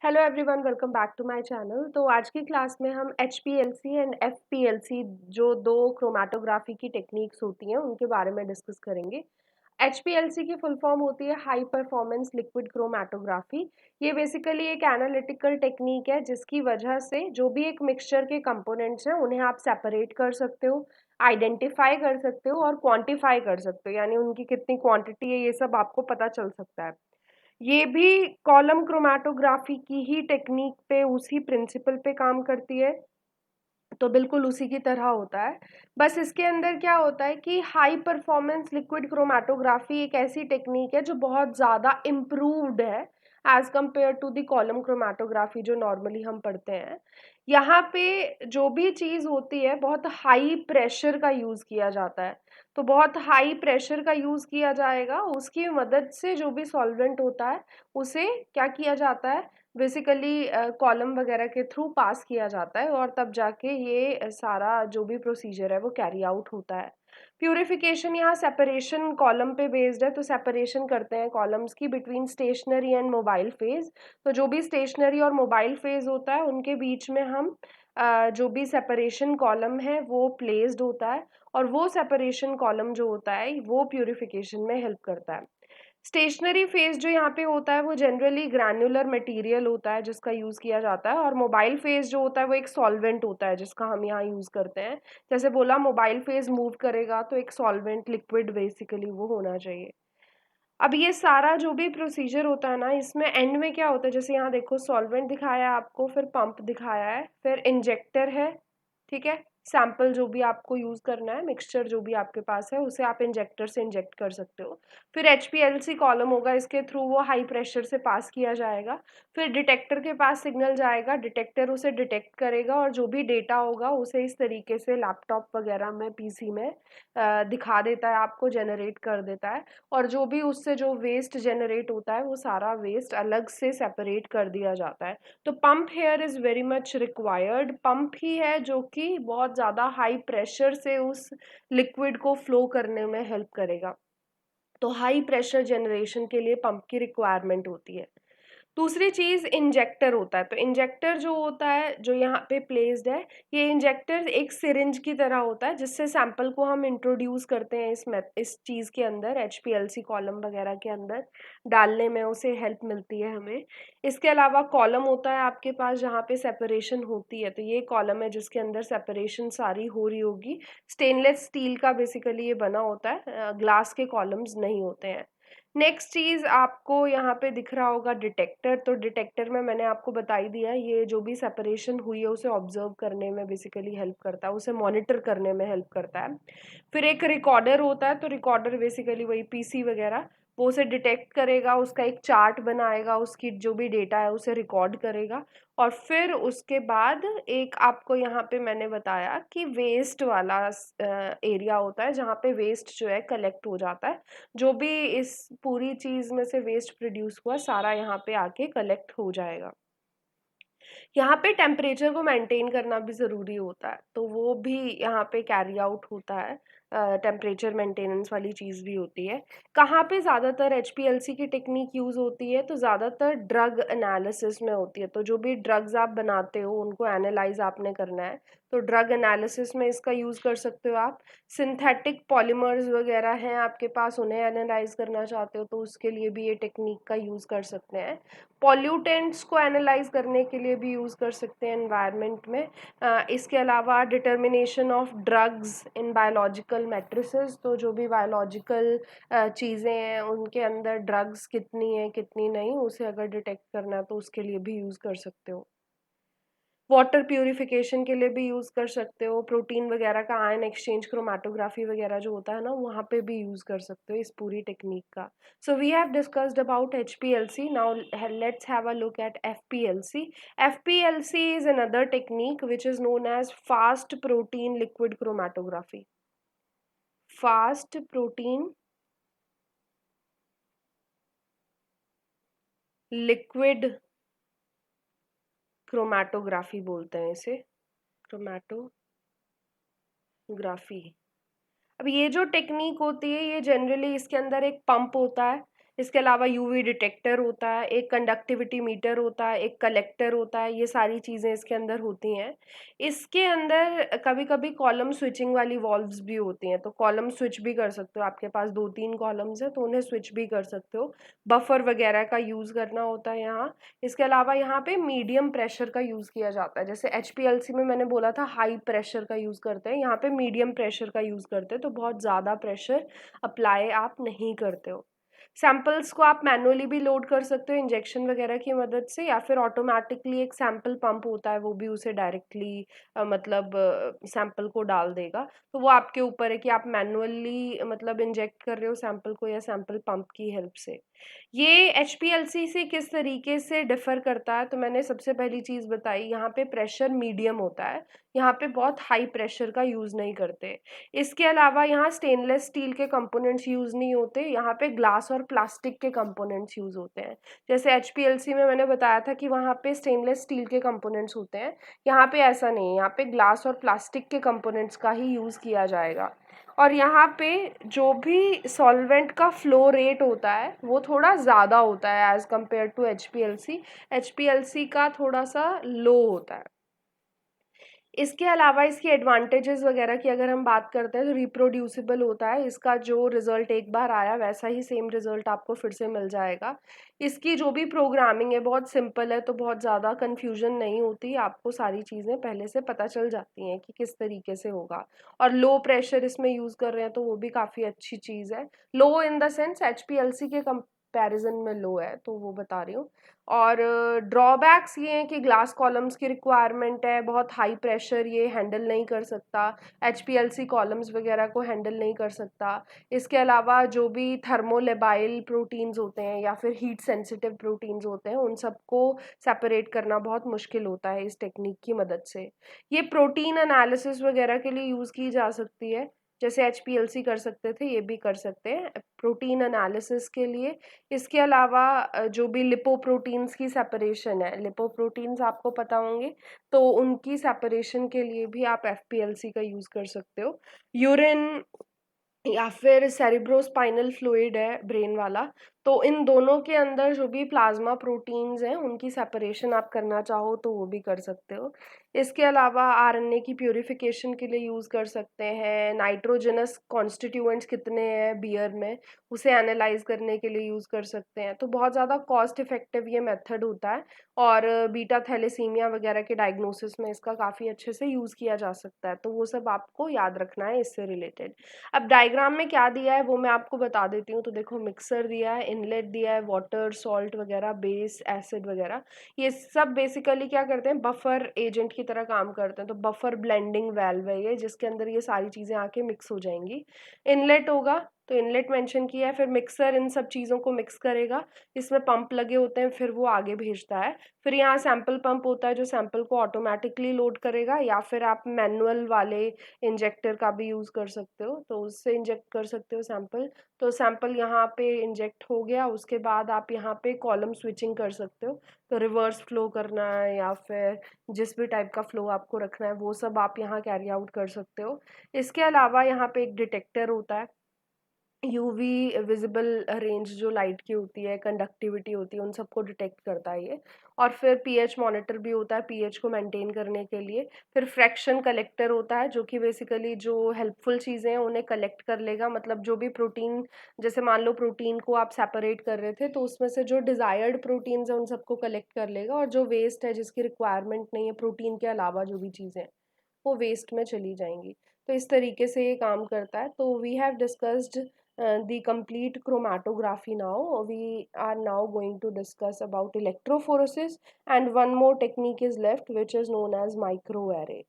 Hello everyone, welcome back to my channel. तो आज की क्लास में हम HPLC एंड FPLC जो दो क्रोमेटोग्राफी की टेक्निक्स होती हैं उनके बारे में डिस्कस करेंगे। HPLC की फुल फॉर्म होती है हाई परफॉर्मेंस लिक्विड क्रोमेटोग्राफी। ये बेसिकली एक एनालिटिकल टेक्निक है जिसकी वजह से जो भी एक मिक्सचर के कंपोनेंट्स हैं उन्हें आप सेपरेट कर सकते हो, आइडेंटिफाई कर सकते हो और क्वांटिफाई कर सकते हो, यानी उनकी कितनी क्वांटिटी है ये सब आपको पता चल सकता है। ये भी कॉलम क्रोमेटोग्राफी की ही टेक्निक पे उसी प्रिंसिपल पे काम करती है, तो बिल्कुल उसी की तरह होता है। बस इसके अंदर क्या होता है कि हाई परफॉर्मेंस लिक्विड क्रोमेटोग्राफी एक ऐसी टेक्निक है जो बहुत ज़्यादा इम्प्रूव्ड है as compared to the column chromatography जो नॉर्मली हम पढ़ते हैं। यहाँ पे जो भी चीज़ होती है बहुत हाई प्रेशर का यूज़ किया जाता है। तो बहुत हाई प्रेशर का यूज़ किया जाएगा, उसकी मदद से जो भी सॉल्वेंट होता है उसे क्या किया जाता है, बेसिकली कॉलम वगैरह के थ्रू पास किया जाता है और तब जाके ये सारा जो भी प्रोसीजर है वो कैरी आउट होता है। प्यूरिफिकेशन यहाँ सेपरेशन कॉलम पे बेस्ड है, तो सेपरेशन करते हैं कॉलम्स की between stationary and mobile phase. तो जो भी स्टेशनरी और मोबाइल फेज होता है उनके बीच में हम जो भी सेपरेशन कॉलम है वो प्लेस्ड होता है और वो सेपरेशन कॉलम जो होता है वो प्यूरिफिकेशन में हेल्प करता है। स्टेशनरी फेज जो यहाँ पे होता है वो जनरली ग्रैन्युलर मटेरियल होता है जिसका यूज़ किया जाता है, और मोबाइल फेज जो होता है वो एक सॉल्वेंट होता है जिसका हम यहाँ यूज़ करते हैं। जैसे बोला मोबाइल फेज मूव करेगा तो एक सॉल्वेंट लिक्विड बेसिकली वो होना चाहिए। अब ये सारा जो भी प्रोसीजर होता है ना, इसमें एंड में क्या होता है, जैसे यहाँ देखो सॉल्वेंट दिखाया है आपको, फिर पंप दिखाया है, फिर इंजेक्टर है, ठीक है। सैंपल जो भी आपको यूज करना है, मिक्सचर जो भी आपके पास है उसे आप इंजेक्टर से इंजेक्ट कर सकते हो। फिर HPLC कॉलम होगा, इसके थ्रू वो हाई प्रेशर से पास किया जाएगा। फिर डिटेक्टर के पास सिग्नल जाएगा, डिटेक्टर उसे डिटेक्ट करेगा और जो भी डेटा होगा उसे इस तरीके से लैपटॉप वगैरह में, PC में दिखा देता है, आपको जनरेट कर देता है। और जो भी उससे जो वेस्ट जनरेट होता है वो सारा वेस्ट अलग से सेपरेट कर दिया जाता है। तो pump here is very much required. Pump ही है जो कि बहुत ज़्यादा हाई प्रेशर से उस लिक्विड को फ्लो करने में हेल्प करेगा। तो हाई प्रेशर जनरेशन के लिए पंप की रिक्वायरमेंट होती है। दूसरी चीज़ इंजेक्टर होता है। तो इंजेक्टर जो होता है जो यहाँ पे प्लेस्ड है, ये इंजेक्टर एक सिरिंज की तरह होता है जिससे सैंपल को हम इंट्रोड्यूस करते हैं इस चीज़ के अंदर, HPLC कॉलम वगैरह के अंदर डालने में उसे हेल्प मिलती है हमें। इसके अलावा कॉलम होता है आपके पास जहाँ पे सेपरेशन होती है, तो ये कॉलम है जिसके अंदर सेपरेशन सारी हो रही होगी। स्टेनलेस स्टील का बेसिकली ये बना होता है, ग्लास के कॉलम्स नहीं होते हैं। नेक्स्ट चीज़ आपको यहाँ पे दिख रहा होगा डिटेक्टर। तो डिटेक्टर में मैंने आपको बता ही दिया, ये जो भी सेपरेशन हुई है उसे ऑब्जर्व करने में बेसिकली हेल्प करता है, उसे मॉनिटर करने में हेल्प करता है। फिर एक रिकॉर्डर होता है, तो रिकॉर्डर बेसिकली वही PC वगैरह, वो उसे डिटेक्ट करेगा, उसका एक चार्ट बनाएगा, उसकी जो भी डेटा है उसे रिकॉर्ड करेगा। और फिर उसके बाद एक आपको यहाँ पे मैंने बताया कि वेस्ट वाला एरिया होता है जहाँ पे वेस्ट जो है कलेक्ट हो जाता है। जो भी इस पूरी चीज़ में से वेस्ट प्रोड्यूस हुआ सारा यहाँ पे आके कलेक्ट हो जाएगा। यहाँ पे टेम्परेचर को मेंटेन करना भी ज़रूरी होता है, तो वो भी यहाँ पे कैरी आउट होता है। टेम्परेचर मेंटेनेंस वाली चीज़ भी होती है। कहाँ पे ज़्यादातर HPLC की टेक्निक यूज़ होती है, तो ज़्यादातर ड्रग एनालिसिस में होती है। तो जो भी ड्रग्स आप बनाते हो उनको एनालाइज आपने करना है, तो ड्रग एनालिसिस में इसका यूज़ कर सकते हो आप। सिंथेटिक पॉलीमर्स वगैरह हैं आपके पास, उन्हें एनालाइज करना चाहते हो तो उसके लिए भी ये टेक्निक का यूज़ कर सकते हैं। पॉल्यूटेंट्स को एनालाइज करने के लिए भी यूज़ कर सकते हैं एनवायरनमेंट में। इसके अलावा determination of drugs in biological matrices, तो जो भी बायोलॉजिकल चीज़ें हैं उनके अंदर ड्रग्स कितनी है कितनी नहीं, उसे अगर डिटेक्ट करना है तो उसके लिए भी यूज़ कर सकते हो। वाटर प्यूरिफिकेशन के लिए भी यूज़ कर सकते हो। प्रोटीन वगैरह का आयन एक्सचेंज क्रोमेटोग्राफी वगैरह जो होता है ना, वहाँ पे भी यूज़ कर सकते हो इस पूरी टेक्निक का। So we have discussed about HPLC, now let's have a look at FPLC. FPLC is another technique which is known as fast protein liquid chromatography. Fast protein liquid chromatography बोलते हैं इसे, chromatography. अब ये जो technique होती है ये generally इसके अंदर एक पंप होता है, इसके अलावा यूवी डिटेक्टर होता है, एक कंडक्टिविटी मीटर होता है, एक कलेक्टर होता है, ये सारी चीज़ें इसके अंदर होती हैं। इसके अंदर कभी-कभी कॉलम स्विचिंग वाली वॉल्व्स भी होती हैं, तो कॉलम स्विच भी कर सकते हो, आपके पास 2-3 कॉलम्स हैं तो उन्हें स्विच भी कर सकते हो। बफर वगैरह का यूज़ करना होता है यहाँ। इसके अलावा यहाँ पे मीडियम प्रेशर का यूज़ किया जाता है, जैसे एचपीएलसी में मैंने बोला था हाई प्रेशर का यूज़ करते हैं, यहाँ पे मीडियम प्रेशर का यूज़ करते हैं, तो बहुत ज़्यादा प्रेशर अप्लाई आप नहीं करते हो। सैंपल्स को आप मैनुअली भी लोड कर सकते हो इंजेक्शन वगैरह की मदद से, या फिर ऑटोमेटिकली एक सैंपल पंप होता है, वो भी उसे डायरेक्टली मतलब सैंपल को डाल देगा। तो वो आपके ऊपर है कि आप मैनुअली मतलब इंजेक्ट कर रहे हो सैंपल को या सैंपल पंप की हेल्प से। ये एचपीएलसी से किस तरीके से डिफ़र करता है, तो मैंने सबसे पहली चीज़ बताई, यहाँ पे प्रेशर मीडियम होता है, यहाँ पे बहुत हाई प्रेशर का यूज़ नहीं करते। इसके अलावा यहाँ स्टेनलेस स्टील के कंपोनेंट्स यूज़ नहीं होते, यहाँ पे ग्लास और प्लास्टिक के कंपोनेंट्स यूज़ होते हैं। जैसे एचपीएलसी में मैंने बताया था कि वहाँ पे स्टेनलेस स्टील के कंपोनेंट्स होते हैं, यहाँ पे ऐसा नहीं है, यहाँ पे ग्लास और प्लास्टिक के कंपोनेंट्स का ही यूज़ किया जाएगा। और यहाँ पे जो भी सॉल्वेंट का फ्लो रेट होता है वो थोड़ा ज़्यादा होता है as compared to HPLC. HPLC का थोड़ा सा लो होता है। इसके अलावा इसकी एडवांटेजेस वगैरह की अगर हम बात करते हैं तो रिप्रोड्यूसिबल होता है, इसका जो रिज़ल्ट एक बार आया वैसा ही सेम रिज़ल्ट आपको फिर से मिल जाएगा। इसकी जो भी प्रोग्रामिंग है बहुत सिंपल है, तो बहुत ज़्यादा कन्फ्यूजन नहीं होती, आपको सारी चीज़ें पहले से पता चल जाती हैं कि किस तरीके से होगा। और लो प्रेशर इसमें यूज़ कर रहे हैं तो वो भी काफ़ी अच्छी चीज़ है। लो इन द सेंस एचपीएलसी के कंपैरिजन में लो है, तो वो बता रही हूँ। और ड्रॉबैक्स ये हैं कि ग्लास कॉलम्स की रिक्वायरमेंट है, बहुत हाई प्रेशर ये हैंडल नहीं कर सकता, एचपीएलसी कॉलम्स वगैरह को हैंडल नहीं कर सकता। इसके अलावा जो भी थर्मोलेबाइल प्रोटीन्स होते हैं या फिर हीट सेंसिटिव प्रोटीन्स होते हैं उन सबको सेपरेट करना बहुत मुश्किल होता है इस टेक्निक की मदद से। ये प्रोटीन एनालिसिस वगैरह के लिए यूज़ की जा सकती है, जैसे एचपीएलसी कर सकते थे ये भी कर सकते हैं प्रोटीन एनालिसिस के लिए। इसके अलावा जो भी लिपोप्रोटीन्स की सेपरेशन है, लिपोप्रोटीन्स आपको पता होंगे, तो उनकी सेपरेशन के लिए भी आप एफपीएलसी का यूज़ कर सकते हो। यूरिन या फिर सेरिब्रोस्पाइनल फ्लूइड है ब्रेन वाला, तो इन दोनों के अंदर जो भी प्लाज्मा प्रोटीन्स हैं उनकी सेपरेशन आप करना चाहो तो वो भी कर सकते हो। इसके अलावा आरएनए की प्यूरिफिकेशन के लिए यूज़ कर सकते हैं, नाइट्रोजनस कॉन्स्टिट्यूएंट्स कितने हैं बियर में उसे एनालाइज करने के लिए यूज़ कर सकते हैं, तो बहुत ज़्यादा कॉस्ट इफेक्टिव ये मेथड होता है। और बीटा थैलेसीमिया वगैरह के डायग्नोसिस में इसका काफ़ी अच्छे से यूज़ किया जा सकता है, तो वो सब आपको याद रखना है इससे रिलेटेड। अब डायग्राम में क्या दिया है वो मैं आपको बता देती हूँ, तो देखो मिक्सर दिया है, इनलेट दिया है, वाटर, सॉल्ट वगैरह, बेस, एसिड वगैरह, ये सब बेसिकली क्या करते हैं, बफर एजेंट की तरह काम करते हैं। तो बफर ब्लेंडिंग वाल्व है ये, जिसके अंदर ये सारी चीज़ें आके मिक्स हो जाएंगी। इनलेट होगा तो इनलेट मेंशन किया है, फिर मिक्सर इन सब चीज़ों को मिक्स करेगा, इसमें पंप लगे होते हैं, फिर वो आगे भेजता है। फिर यहाँ सैंपल पंप होता है जो सैंपल को ऑटोमेटिकली लोड करेगा, या फिर आप मैनुअल वाले इंजेक्टर का भी यूज़ कर सकते हो, तो उससे इंजेक्ट कर सकते हो सैंपल। तो सैंपल यहाँ पे इंजेक्ट हो गया, उसके बाद आप यहाँ पे कॉलम स्विचिंग कर सकते हो, तो रिवर्स फ्लो करना है या फिर जिस भी टाइप का फ्लो आपको रखना है वो सब आप यहाँ कैरी आउट कर सकते हो। इसके अलावा यहाँ पे एक डिटेक्टर होता है, यूवी विजिबल रेंज जो लाइट की होती है, कंडक्टिविटी होती है, उन सबको डिटेक्ट करता है ये। और फिर पीएच मॉनिटर भी होता है पीएच को मेंटेन करने के लिए। फिर फ्रैक्शन कलेक्टर होता है जो कि बेसिकली जो हेल्पफुल चीज़ें हैं उन्हें कलेक्ट कर लेगा, मतलब जो भी प्रोटीन, जैसे मान लो प्रोटीन को आप सेपरेट कर रहे थे तो उसमें से जो डिज़ायर्ड प्रोटीन्स हैं उन सबको कलेक्ट कर लेगा, और जो वेस्ट है जिसकी रिक्वायरमेंट नहीं है प्रोटीन के अलावा जो भी चीज़ें हैं वो वेस्ट में चली जाएंगी। तो इस तरीके से ये काम करता है। तो we have discussed the complete chromatography now. We are now going to discuss about electrophoresis, and one more technique is left which is known as microarray.